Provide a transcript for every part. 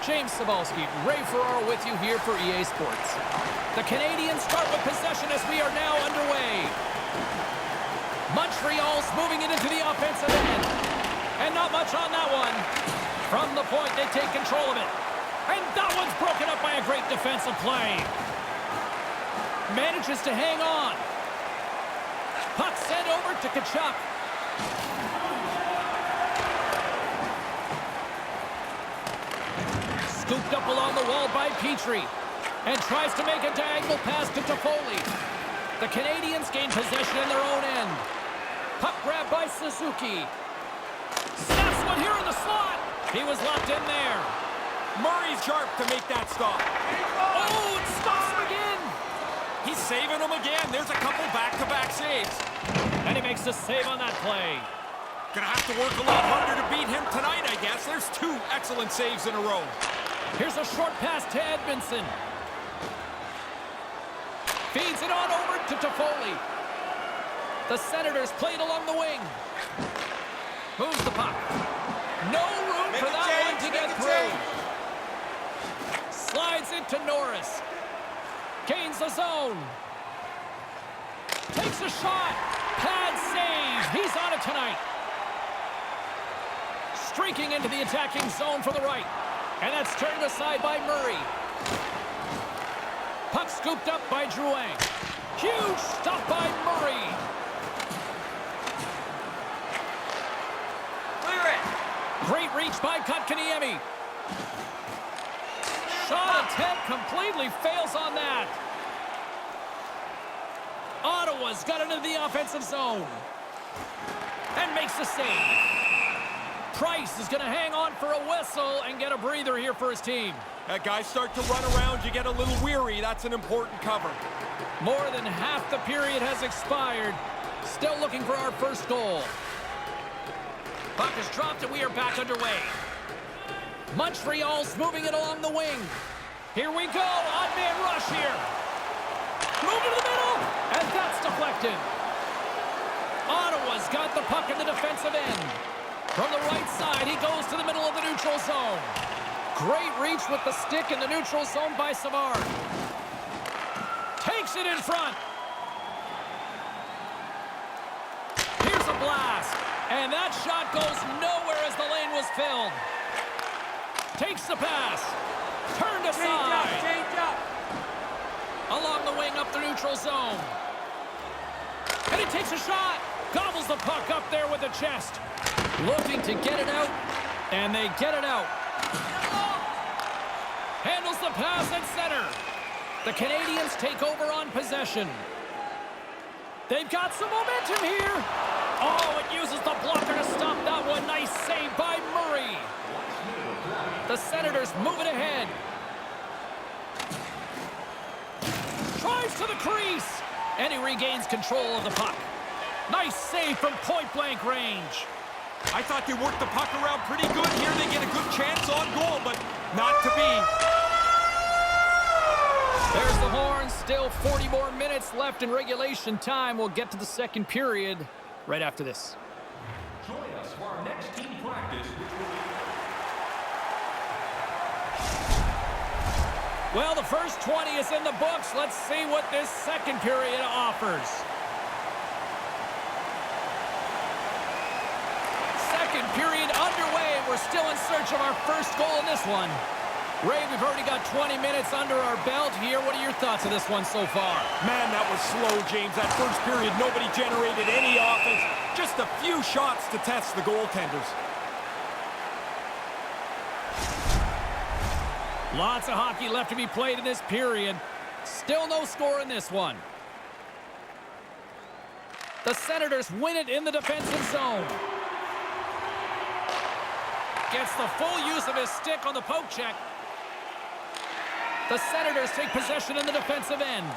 James Cybulski, Ray Ferraro with you here for EA Sports. The Canadians start with possession as we are now underway. Montreal's moving it into the offensive end. And not much on that one. From the point, they take control of it. And that one's broken up by a great defensive play. Manages to hang on. Puck sent over to Tkachuk. Scooped up along the wall by Petrie. And tries to make a diagonal pass to Toffoli. The Canadians gain possession in their own end. Puck grab by Suzuki. Snaps one here in the slot. He was locked in there. Murray's sharp to make that stop. Oh, it stops him again. He's saving them again. There's a couple back-to-back saves. And he makes a save on that play. Gonna have to work a lot harder to beat him tonight, I guess. There's 2 excellent saves in a row. Here's a short pass to Edmondson. Feeds it on over to Toffoli. The Senators played along the wing. Moves the puck. No room for that one to get through. Slides into Norris. Gains the zone. Takes a shot. Pad save. He's on it tonight. Streaking into the attacking zone for the right. And that's turned aside by Murray. Puck scooped up by Drouin. Huge stop by Murray. Clear it. Great reach by Kotkaniemi. Shot attempt completely fails on that. Ottawa's got it into the offensive zone. And makes the save. Price is going to hang on for a whistle and get a breather here for his team. Guys start to run around, you get a little weary. That's an important cover. More than half the period has expired. Still looking for our first goal. Puck is dropped and we are back underway. Montreal's moving it along the wing. Here we go. Odd man rush here. Move to the middle. And that's deflected. Ottawa's got the puck in the defensive end. From the right side, he goes to the middle of the neutral zone. Great reach with the stick in the neutral zone by Savard. Takes it in front. Here's a blast. And that shot goes nowhere as the lane was filled. Takes the pass. Turned aside. Change up. Along the wing up the neutral zone. And he takes a shot. Gobbles the puck up there with the chest. Looking to get it out. And they get it out. Handles the pass at center. The Canadians take over on possession. They've got some momentum here. Oh, it uses the blocker to stop that one. Nice save by Murray. The Senators move it ahead. Tries to the crease. And he regains control of the puck. Nice save from point-blank range. I thought they worked the puck around pretty good. Here they get a good chance on goal, but not to be. There's the horn. Still 40 more minutes left in regulation time. We'll get to the second period right after this. Join us for our next team practice, which will be... Well, the first 20 is in the books. Let's see what this second period offers. Second period underway. We're still in search of our first goal in this one. Ray, we've already got 20 minutes under our belt here. What are your thoughts of this one so far? Man, that was slow, James. That first period, nobody generated any offense. Just a few shots to test the goaltenders. Lots of hockey left to be played in this period. Still no score in this one. The Senators win it in the defensive zone. Gets the full use of his stick on the poke check. The Senators take possession in the defensive end.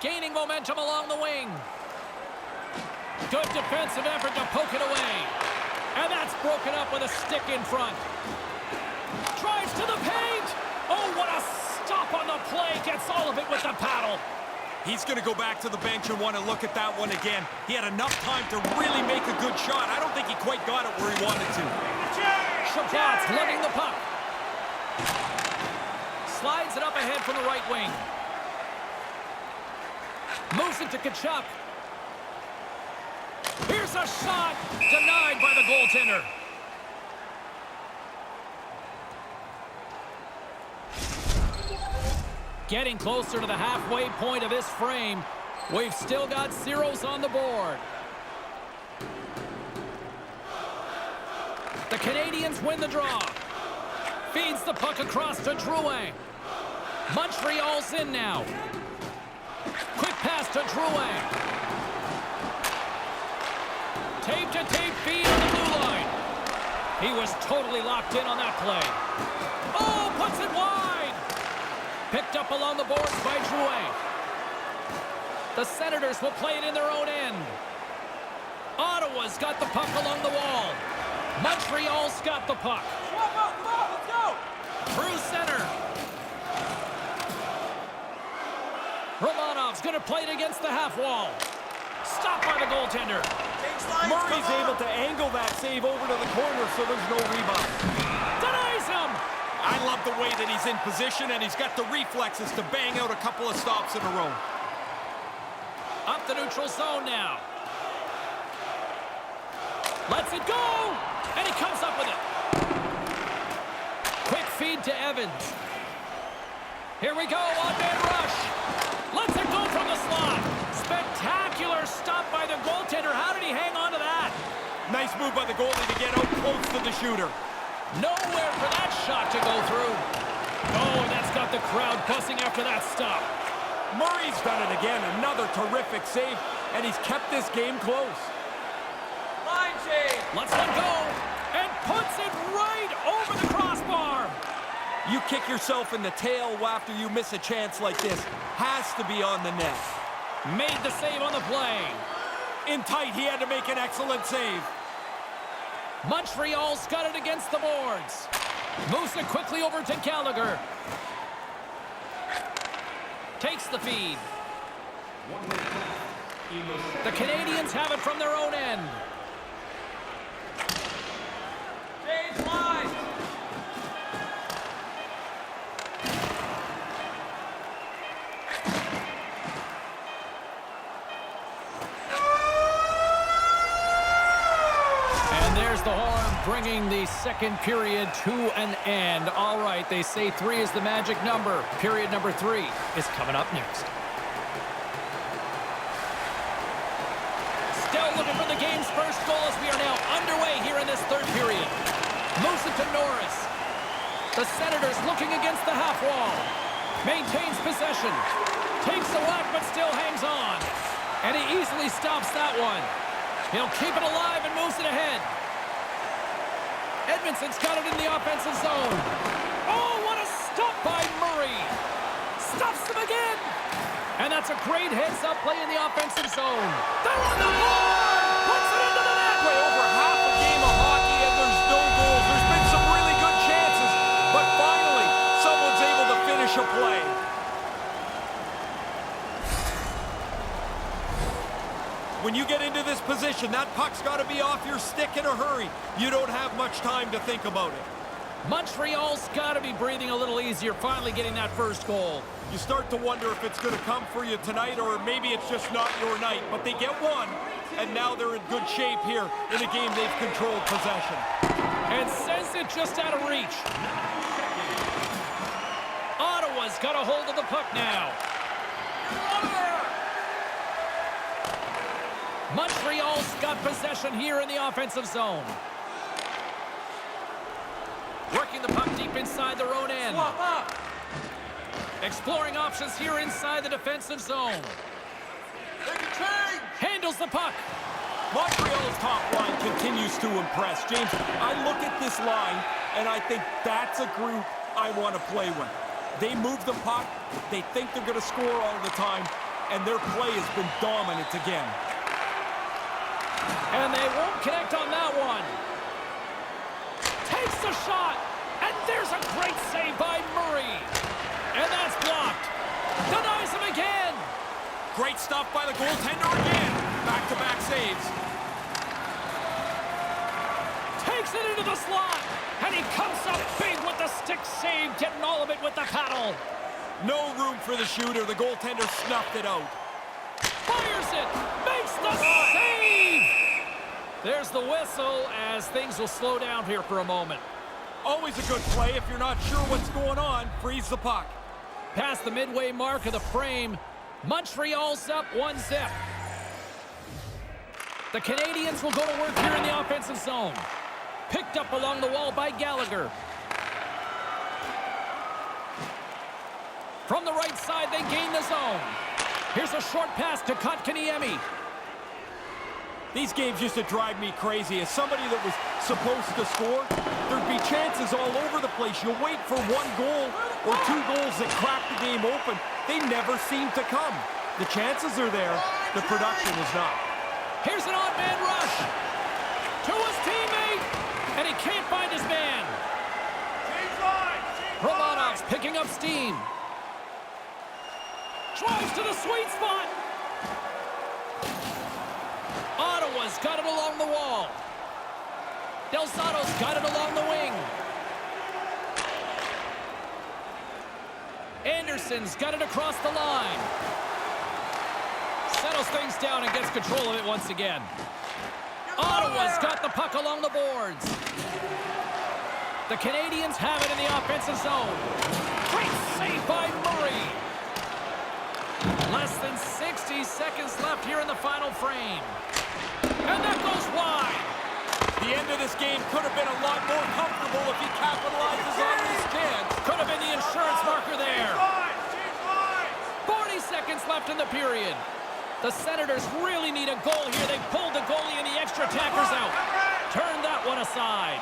Gaining momentum along the wing. Good defensive effort to poke it away. And that's broken up with a stick in front. Drives to the paint. Oh, what a stop on the play. Gets all of it with the paddle. He's going to go back to the bench and want to look at that one again. He had enough time to really make a good shot. I don't think he quite got it where he wanted to. Shabbat's lugging the puck. Slides it up ahead from the right wing. Moves it to Tkachuk. Here's a shot. Denied by the goaltender. Getting closer to the halfway point of this frame. We've still got zeros on the board. The Canadians win the draw. Feeds the puck across to Drouin. Montreal's in now. Quick pass to Drouin. Tape-to-tape feed on the blue line. He was totally locked in on that play. Oh, puts it wide. Picked up along the boards by Drouin. The Senators will play it in their own end. Ottawa's got the puck along the wall. Montreal's got the puck. Let's go! Through center. Romanov's going to play it against the half wall. Stopped by the goaltender. Murray's able to angle that save over to the corner so there's no rebound. Denies him. I love the way that he's in position, and he's got the reflexes to bang out a couple of stops in a row. Up the neutral zone now. Lets it go. And he comes up with it. Quick feed to Evans. Here we go, on-man rush. Lets it go from the slot. Spectacular stop by the goaltender. How did he hang on to that? Nice move by the goalie to get out close to the shooter. Nowhere for that shot to go through. Oh, and that's got the crowd buzzing after that stop. Murray's done it again. Another terrific save, and he's kept this game close. Line change. Lets it go and puts it right over the crossbar. You kick yourself in the tail after you miss a chance like this. Has to be on the net. Made the save on the play. In tight, he had to make an excellent save. Montreal's got it against the boards. Moves it quickly over to Gallagher. Takes the feed. The Canadians have it from their own end. Change line. And there's the horn, bringing the second period to an end. All right, they say 3 is the magic number. Period number 3 is coming up next. Still looking for the game's first goal as we are now underway here in this third period. Moves it to Norris. The Senators looking against the half wall. Maintains possession. Takes the whack but still hangs on. And he easily stops that one. He'll keep it alive and moves it ahead. Edmondson's got it in the offensive zone. Oh, what a stop by Murray. Stops him again. And that's a great heads-up play in the offensive zone. They're on the board! Puts it into the net! Play over half a game of hockey and there's no goals. There's been some really good chances, but finally, someone's able to finish a play. When you get into this position, that puck's got to be off your stick in a hurry. You don't have much time to think about it. Montreal's got to be breathing a little easier, finally getting that first goal. You start to wonder if it's going to come for you tonight, or maybe it's just not your night. But they get one, and now they're in good shape here in a game they've controlled possession. And sends it just out of reach. Ottawa's got a hold of the puck now. Montreal's got possession here in the offensive zone. Working the puck deep inside their own end. Exploring options here inside the defensive zone. Handles the puck. Montreal's top line continues to impress. James, I look at this line, and I think that's a group I want to play with. They move the puck, they think they're going to score all the time, and their play has been dominant again. And they won't connect on that one. Takes the shot, and there's a great save by Murray. And that's blocked. Denies him again. Great stuff by the goaltender again. Back-to-back saves. Takes it into the slot, and he comes up big with the stick save, getting all of it with the paddle. ball. No room for the shooter. The goaltender snuffed it out. Fires it. Makes the save. There's the whistle as things will slow down here for a moment. Always a good play if you're not sure what's going on. Freeze the puck. Past the midway mark of the frame, Montreal's up 1-0. The Canadiens will go to work here in the offensive zone. Picked up along the wall by Gallagher. From the right side, they gain the zone. Here's a short pass to Kotkaniemi. These games used to drive me crazy. As somebody that was supposed to score, there'd be chances all over the place. You wait for one goal or two goals that crack the game open. They never seem to come. The chances are there. The production is not. Here's an odd man rush to his teammate, and he can't find his man. Romanov's picking up steam. Drives to the sweet spot. Ottawa's got it along the wall. Del Zotto's got it along the wing. Anderson's got it across the line. Settles things down and gets control of it once again. Ottawa's got the puck along the boards. The Canadiens have it in the offensive zone. Great save by Murray. Less than 60 seconds left here in the final frame. And that goes wide. The end of this game could have been a lot more comfortable if he capitalizes on this chance. Could have been the insurance marker there. 40 seconds left in the period. The Senators really need a goal here. They pulled the goalie and the extra attackers out. Turn that one aside.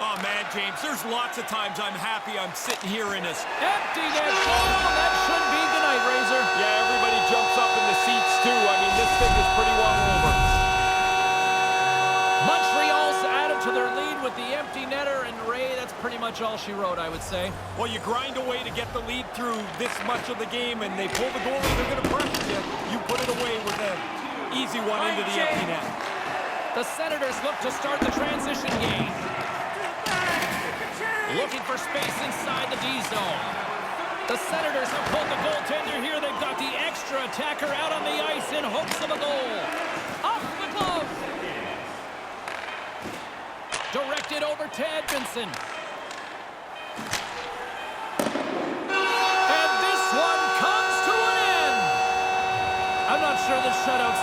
Oh, man, James, there's lots of times I'm happy I'm sitting here in this. Empty net goal. That should be goodnight, Razor. Yeah, everybody jumps up in the seats, too. I mean, this thing is pretty well over. Montreal's added to their lead with the empty netter, and Ray, that's pretty much all she wrote, I would say. Well, you grind away to get the lead through this much of the game, and they pull the goalie, they're going to pressure you. You put it away with an easy one into the empty net. The Senators look to start the transition game. Looking for space inside the D zone. The Senators have pulled the goaltender here. They've got the extra attacker out on the ice in hopes of a goal. Off the glove. Directed over to Edmondson. And this one comes to an end. I'm not sure the shutout's